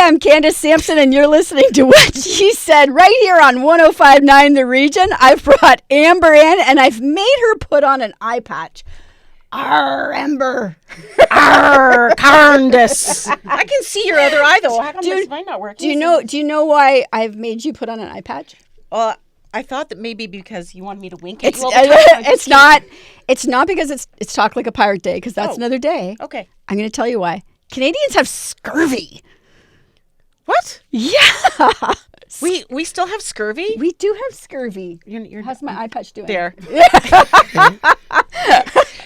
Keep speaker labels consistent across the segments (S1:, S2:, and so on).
S1: I'm Candace Sampson, and you're listening to What She Said right here on 105.9 The Region. I've brought Amber in, and I've made her put on an eye patch. Aaaargh, Amber.
S2: Aaaargh, Candace. I can see your other eye, though. How come this might not work?
S1: Do you know why I've made you put on an eye patch?
S2: Well, I thought that maybe because you wanted me to wink at you all the time.
S1: It's not because it's Talk Like a Pirate Day, because that's another day.
S2: Okay.
S1: I'm going to tell you why. Canadians have scurvy.
S2: What?
S1: Yeah.
S2: We still have scurvy?
S1: We do have scurvy.
S2: How's
S1: my eye patch doing?
S2: There.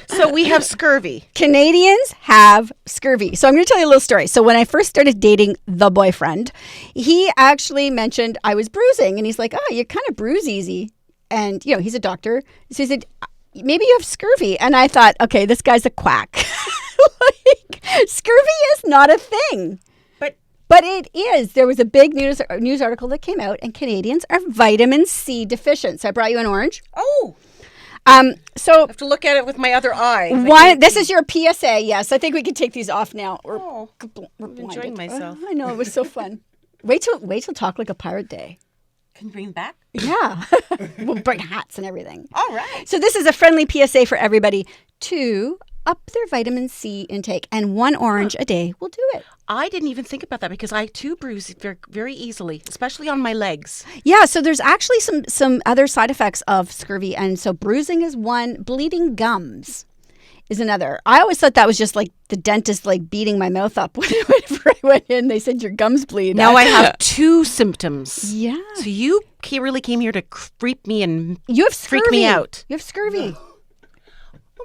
S2: So we have scurvy.
S1: Canadians have scurvy. So I'm going to tell you a little story. So when I first started dating the boyfriend, he actually mentioned I was bruising. And he's like, oh, you kind of bruise easy. And, he's a doctor. So he said, maybe you have scurvy. And I thought, okay, this guy's a quack. Scurvy is not a thing. But it is. There was a big news article that came out, and Canadians are vitamin C deficient. So I brought you an orange.
S2: Oh.
S1: So
S2: I have to look at it with my other eye.
S1: This is your PSA. Yes, I think we can take these off now.
S2: I'm enjoying myself.
S1: I know, it was so fun. Wait till Talk Like a Pirate Day.
S2: Can you bring them back?
S1: Yeah. We'll bring hats and everything.
S2: All right.
S1: So this is a friendly PSA for everybody to up their vitamin C intake, and one orange a day will do it.
S2: I didn't even think about that because I too bruise very, very easily, especially on my legs.
S1: Yeah, so there's actually some other side effects of scurvy, and so bruising is one, bleeding gums is another. I always thought that was just like the dentist beating my mouth up whenever I went in. They said your gums bleed.
S2: Now I have two symptoms.
S1: Yeah.
S2: So you really came here to creep me and
S1: freak
S2: me out.
S1: You have scurvy.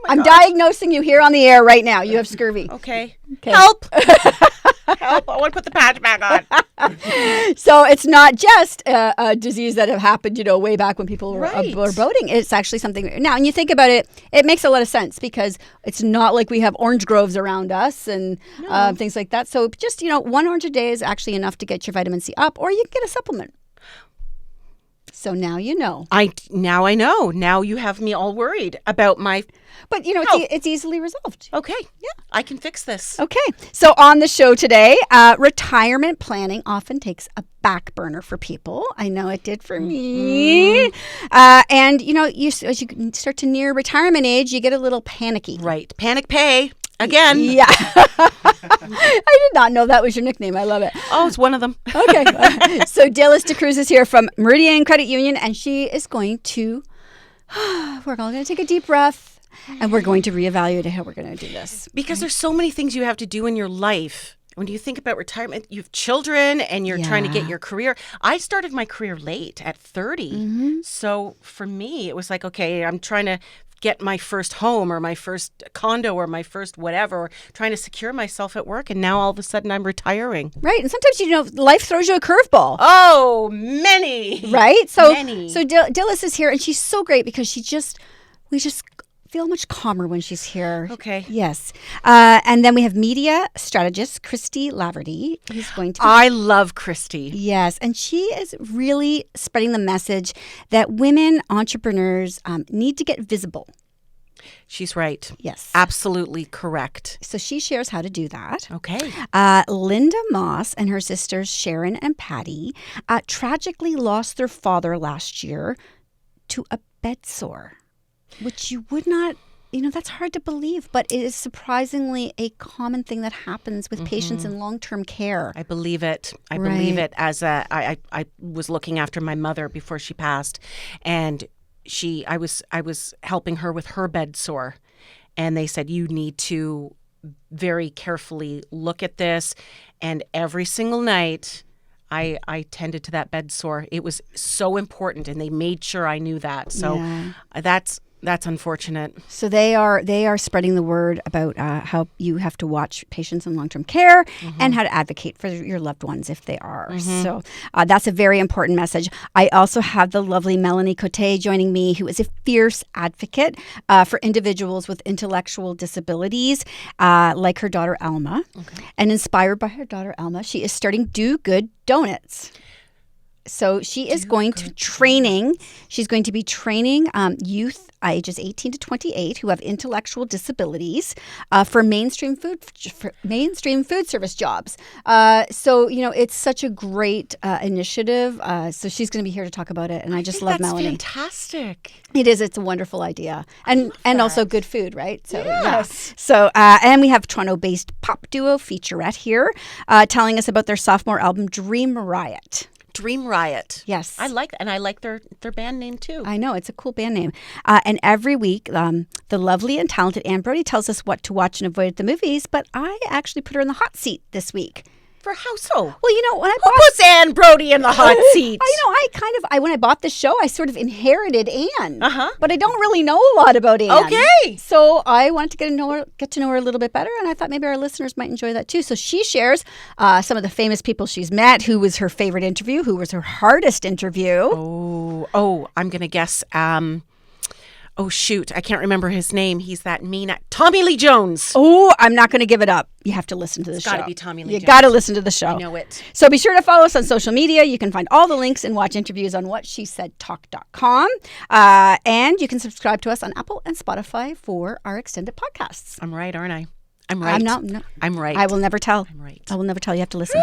S1: I'm diagnosing you here on the air right now. You have scurvy.
S2: Okay. Help. Help. I want to put the patch back on.
S1: So it's not just a disease that have happened, way back when people were boating. It's actually something now. And you think about it, it makes a lot of sense because it's not like we have orange groves around us and things like that. So just, one orange a day is actually enough to get your vitamin C up, or you can get a supplement. So now you know. I
S2: know. Now you have me all worried about my.
S1: But it's easily resolved.
S2: Okay.
S1: Yeah.
S2: I can fix this.
S1: Okay. So on the show today, retirement planning often takes a back burner for people. I know it did for me. And as you start to near retirement age, you get a little panicky.
S2: Right. Panic pay. Again.
S1: Yeah. I did not know that was your nickname. I love it.
S2: Oh, it's one of them.
S1: Okay. So Dilys DeCruz is here from Meridian Credit Union, and she is going to, we're all going to take a deep breath, and we're going to reevaluate how we're going to do this.
S2: Because there's so many things you have to do in your life. When you think about retirement, you have children and you're trying to get your career. I started my career late at 30. Mm-hmm. So for me, it was like, okay, I'm trying to get my first home or my first condo or my first whatever, trying to secure myself at work. And now all of a sudden I'm retiring.
S1: Right. And sometimes, life throws you a curveball.
S2: Oh, many.
S1: Right. So,
S2: many.
S1: So Dilys is here, and she's so great because we just feel much calmer when she's here.
S2: Okay.
S1: Yes. And then we have media strategist Christy Laverty, who's going to
S2: I love Christy.
S1: Yes. And she is really spreading the message that women entrepreneurs need to get visible.
S2: She's right.
S1: Yes.
S2: Absolutely correct.
S1: So she shares how to do that.
S2: Okay.
S1: Linda Moss and her sisters Sharon and Patty tragically lost their father last year to a bed sore, which you would not, that's hard to believe, but it is surprisingly a common thing that happens with patients in long-term care.
S2: I believe it. I believe it. I was looking after my mother before she passed, and I was helping her with her bed sore, and they said, you need to very carefully look at this. And every single night I tended to that bed sore. It was so important, and they made sure I knew that. So that's unfortunate. So
S1: they are spreading the word about how you have to watch patients in long-term care and how to advocate for your loved ones if they are. So that's a very important message. I also have the lovely Melanie Cote joining me, who is a fierce advocate for individuals with intellectual disabilities, like her daughter Alma. Okay. And inspired by her daughter Alma, she is starting Do Good Donuts. So she is going to training. She's going to be training youth ages 18 to 28 who have intellectual disabilities for mainstream food service jobs. So it's such a great initiative. So she's going to be here to talk about it, and I just love Melanie.
S2: That's fantastic.
S1: It is. It's a wonderful idea, and also good food, right? So
S2: yes.
S1: Yeah. So and we have Toronto-based pop duo Featurette here, telling us about their sophomore album Dream Riot.
S2: Dream Riot.
S1: Yes.
S2: I like that. And I like their band name too.
S1: I know. It's a cool band name. And every week, the lovely and talented Anne Brodie tells us what to watch and avoid at the movies, but I actually put her in the hot seat this week.
S2: For how so?
S1: Well, when I
S2: Who puts Anne Brodie in the hot seat?
S1: When I bought the show, I sort of inherited Anne.
S2: Uh-huh.
S1: But I don't really know a lot about Anne.
S2: Okay.
S1: So I wanted to get to know her a little bit better, and I thought maybe our listeners might enjoy that too. So she shares some of the famous people she's met, who was her favorite interview, who was her hardest interview.
S2: Oh, I'm going to guess... Oh, shoot. I can't remember his name. He's that mean... Tommy Lee Jones.
S1: Oh, I'm not going to give it up. You have to listen to the show.
S2: It's got to be Tommy Lee Jones.
S1: You got to listen to the show.
S2: I know it.
S1: So be sure to follow us on social media. You can find all the links and watch interviews on whatshesaidtalk.com. And you can subscribe to us on Apple and Spotify for our extended podcasts.
S2: I'm right, aren't I? I'm right.
S1: I'm not. No.
S2: I'm right.
S1: I will never tell.
S2: I'm right.
S1: I will never tell. You have to listen.